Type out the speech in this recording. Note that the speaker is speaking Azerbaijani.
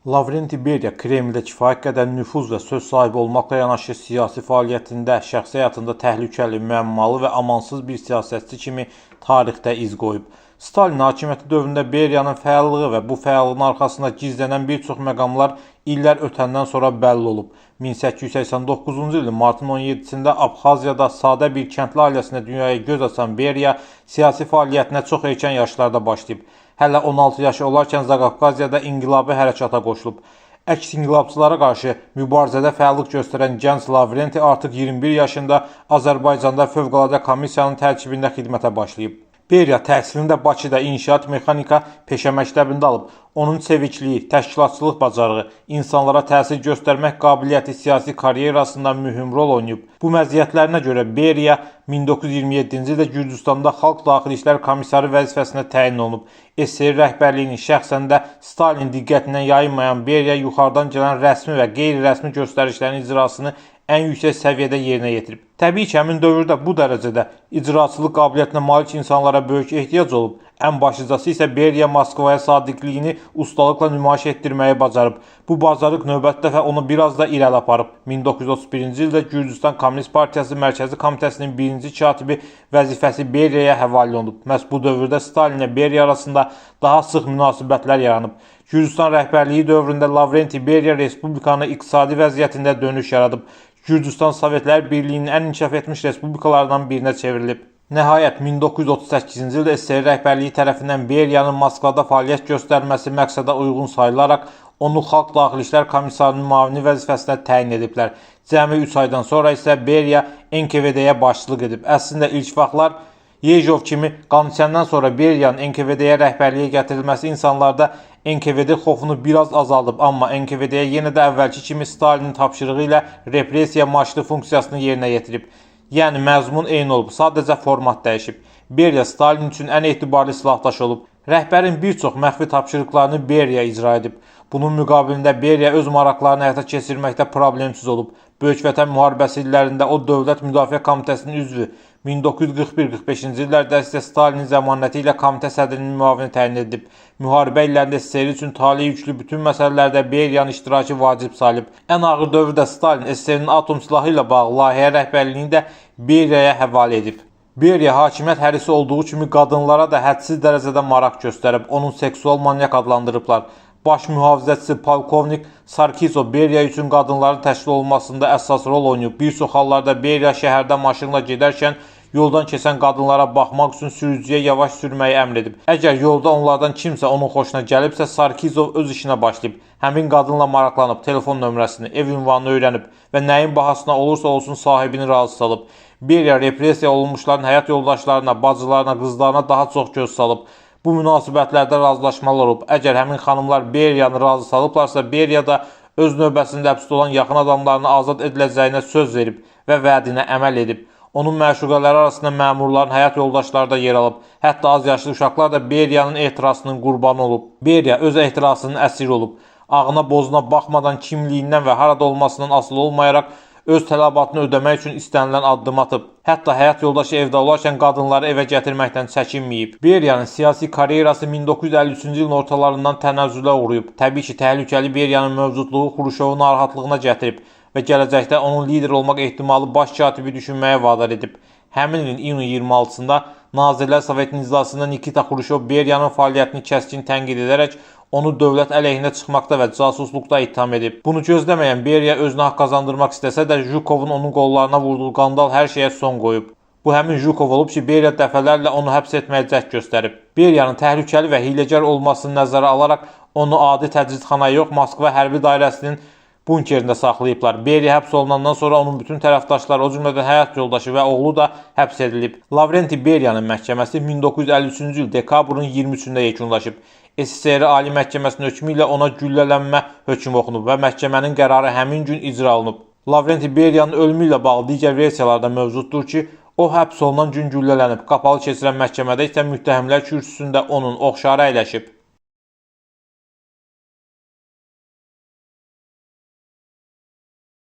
Lavrenti Beriya Kremldə kifayət qədər nüfuz və söz sahibi olmaqla yanaşı siyasi fəaliyyətində, şəxsi həyatında təhlükəli, müəmmalı və amansız bir siyasətçi kimi tarixdə iz qoyub. Stalin hakimiyyəti dövründə Beriyanın fəallığı və bu fəallığın arxasında gizlənən bir çox məqamlar illər ötəndən sonra bəlli olub. 1889-cu ilin martın 17-sində Abxaziyada sadə bir kəndli ailəsində dünyaya göz açan Beriya siyasi fəaliyyətinə çox erkən yaşlarda başlayıb. Hələ 16 yaşı olarkən Zaqafqaziyada inqilabi hərəkata qoşulub. Əks inqilabçılara qarşı mübarizədə fəallıq göstərən gənc Lavrenti artıq 21 yaşında Azərbaycanda Fövqəladə Komissiyanın tərkibində xidmətə başlayıb. Beriya təhsilini də Bakıda inşaat mexanika peşə məktəbində alıb. Onun sevincliyi, təşkilatçılıq bacarığı, insanlara təsir göstərmək qabiliyyəti siyasi karyerasında mühüm rol oynayıb. Bu məziyyətlərinə görə Beriya 1927-ci ildə Gürcüstanda Xalq Daxili İşlər Komissarı vəzifəsinə təyin olunub. SSR rəhbərliyinin şəxsən də Stalin diqqətindən yayınmayan Beriya yuxarıdan gələn rəsmi və qeyri-rəsmi göstərişlərin icrasını ən yüksək səviyyədə yerinə yetirib. Təbii ki, həmin dövrdə bu dərəcədə icraçılıq qabiliyyətinə malik insanlara böyük ehtiyac olub. Ən başlıcası isə Beriya Moskvaya sadiqliyini ustalıqla nümayiş etdirməyi bacarıb. Bu bacarıq növbəti dəfə onu biraz da irəli aparıb. 1931-ci ildə Gürcüstan Kommunist Partiyası Mərkəzi Komitəsinin birinci katibi vəzifəsi Beriyaya həvalə olunub. Məhz bu dövrdə Stalinlə Beriya arasında daha sıx münasibətlər yaranıb. Gürcüstan rəhbərliyi dövründə Lavrenti Beriya Respublikanın iqtisadi vəziyyətində dönüş yaradıb. Gürcüstan Sovetlər Birliyinin ən inkişaf etmiş respublikalarından birinə çevrilib. Nəhayət 1938-ci ildə SSR rəhbərliyi tərəfindən Beriyanın Moskvada fəaliyyət göstərməsi məqsədə uyğun sayılaraq onu Xalq Daxili İşlər Komissarının müavini vəzifəsinə təyin ediblər. Cəmi 3 aydan sonra isə Beriya NKVD-yə başçılıq edib. Əslində ilk vaxtlar Yejov kimi qan içəndən sonra Beriyanın NKVD-yə rəhbərliyə gətirilməsi insanlarda NKVD xofunu biraz azaldıb, amma NKVD-yə yenə də əvvəlki kimi Stalinin tapşırığı ilə repressiya maçlı funksiyasını yerinə yetirib. Yəni məzmun eyni olub, sadəcə format dəyişib. Beriya Stalin üçün ən etibarlı silahdaş olub. Rəhbərin bir çox məxfi tapşırıqlarını Beriya icra edib. Bunun müqabilində Beriya öz maraqlarını həyata keçirməkdə problemsiz olub. Böyük Vətən müharibəsi illərində o Dövlət Müdafiə Komitəsinin üzvü, 1941-45-ci illərdə isə Stalinin zəmanəti ilə komitə sədrinin müavini təyin edilib. Müharibə illərində SSR üçün tali yüklü bütün məsələlərdə Beriyanın iştirakı vacib sayılıb. Ən ağır dövrdə Stalin SSR-nin atom silahı ilə bağlı layihə rəhbərliyini də Beriyaya həvalə edib. Beriya hakimiyyət hərisi olduğu kimi qadınlara da hədsiz dərəcədə maraq göstərib, onun seksual manyak adlandırıblar. Baş mühafizəçisi polkovnik Sarkisov Beriya üçün qadınların təşkil olunmasında əsas rol oynayıb. Bir çox hallarda Beriya şəhərdə maşınla gedərkən yoldan keçən qadınlara baxmaq üçün sürücüyə yavaş sürməyi əmr edib. Əgər yolda onlardan kimsə onun xoşuna gəlibsə, Sarkisov öz işinə başlayıb. Həmin qadınla maraqlanıb, telefon nömrəsini, ev ünvanını öyrənib və nəyin bahasına olursa olsun sahibini razı salıb. Beriya repressiya olunmuşların həyat yoldaşlarına, bacılarına, qızlarına daha çox göz salıb. Bu münasibətlərdə razılaşmalar olub. Əgər həmin xanımlar Beriyanı razı salıblarsa, Beriya da öz növbəsində həbsdə olan yaxın adamlarını azad ediləcəyinə söz verib və vədinə əməl edib. Onun məşuqələri arasında məmurların həyat yoldaşları da yer alıb. Hətta az yaşlı uşaqlar da Beriyanın ehtirasının qurbanı olub. Beriya öz ehtirasının əsiri olub. Ağına bozuna baxmadan kimliyindən və harada olmasından asılı olmayaraq öz tələbatını ödəmək üçün istənilən addım atıb. Hətta həyat yoldaşı evdə olarkən qadınları evə gətirməkdən çəkinməyib. Beriyanın siyasi karyerası 1953-cü ilin ortalarından tənəzzülə uğrayıb. Təbii ki, təhlükəli Beriyanın mövcudluğu Xruşovun narahatlığına gətirib və gələcəkdə onun lider olmaq ehtimalı baş katibi düşünməyə vadar edib. Həmin ilin iyunun 26-sında Nazirlər Sovetinin iclasında Nikita Xruşov Beriyanın fəaliyyətini kəskin tənqid edərək onu dövlət əleyhinə çıxmaqda və casusluqda ittiham edib. Bunu gözləməyən Beriya özünə haqq qazandırmaq istəsə də Zhukovun onun qollarına vurduğu qandal hər şeyə son qoyub. Bu həmin Zhukov olub ki, Beriya dəfələrlə onu həbs etməyə cəhd göstərib. Beriyanın təhlükəli və hiləgər olmasını nəzərə alaraq onu adi təcridxanaya yox, Moskva hərbi dairəsinin bunkerində saxlayıblar. Beriya həbs olunandan sonra onun bütün tərəfdaşları, o cümlədən həyat yoldaşı və oğlu da həbs edilib. Lavrenti Beriyanın məhkəməsi 1953-cü il dekabrın 23-də yekunlaşıb. SSR Ali Məhkəməsinin hökmü ilə ona güllələnmə hökmü oxunub və məhkəmənin qərarı həmin gün icra olunub. Lavrenti Beriyanın ölümü ilə bağlı digər versiyalarda mövcuddur ki, o həbs olunan gün güllələnib. Qapalı keçirilən məhkəmədə isə müttəhimlər kürsüsündə onun oxşarı əyləşib.